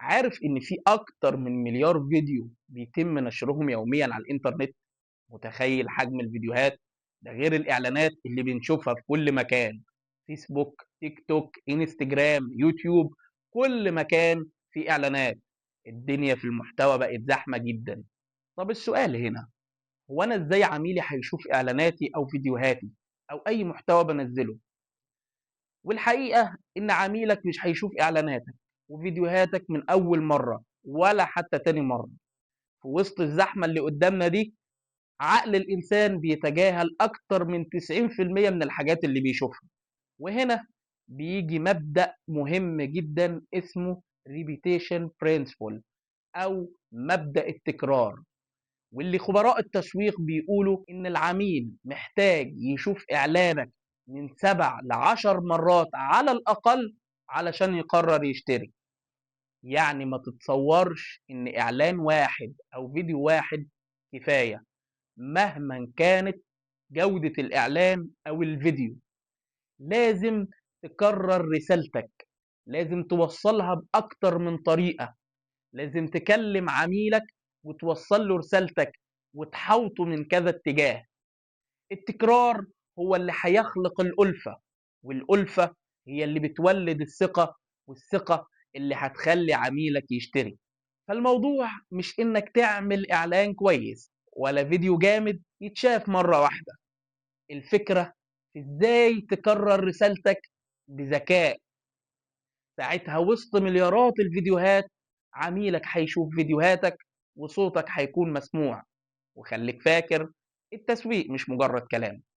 عارف إن في أكتر من مليار فيديو بيتم نشرهم يوميًا على الإنترنت؟ متخيل حجم الفيديوهات؟ ده غير الإعلانات اللي بنشوفها في كل مكان، فيسبوك، تيك توك، إنستجرام، يوتيوب، كل مكان في إعلانات. الدنيا في المحتوى بقت زحمة جدًا. طب السؤال هنا، هو أنا إزاي عميلي هيشوف إعلاناتي أو فيديوهاتي أو أي محتوى بانزّله؟ والحقيقة إن عميلك مش هيشوف إعلاناتك وفيديوهاتك من أول مرة ولا حتى تاني مرة. في وسط الزحمة اللي قدامنا دي، عقل الإنسان بيتجاهل أكتر من 90% من الحاجات اللي بيشوفها. وهنا بيجي مبدأ مهم جدا اسمه repetition principle أو مبدأ التكرار، واللي خبراء التسويق بيقولوا إن العميل محتاج يشوف إعلانك من 7 ل10 مرات على الأقل علشان يقرر يشتري. يعني ما تتصورش إن إعلان واحد أو فيديو واحد كفاية مهما كانت جودة الإعلان أو الفيديو. لازم تكرر رسالتك، لازم توصلها بأكتر من طريقة، لازم تكلم عميلك وتوصل له رسالتك وتحاوطه من كذا اتجاه. التكرار هو اللي هيخلق الألفة، والألفة هي اللي بتولد الثقة، والثقة اللي هتخلي عميلك يشتري. فالموضوع مش إنك تعمل إعلان كويس ولا فيديو جامد يتشاف مرة واحدة. الفكرة في إزاي تكرر رسالتك بذكاء. ساعتها وسط مليارات الفيديوهات عميلك هيشوف فيديوهاتك وصوتك هيكون مسموع. وخليك فاكر، التسويق مش مجرد كلام،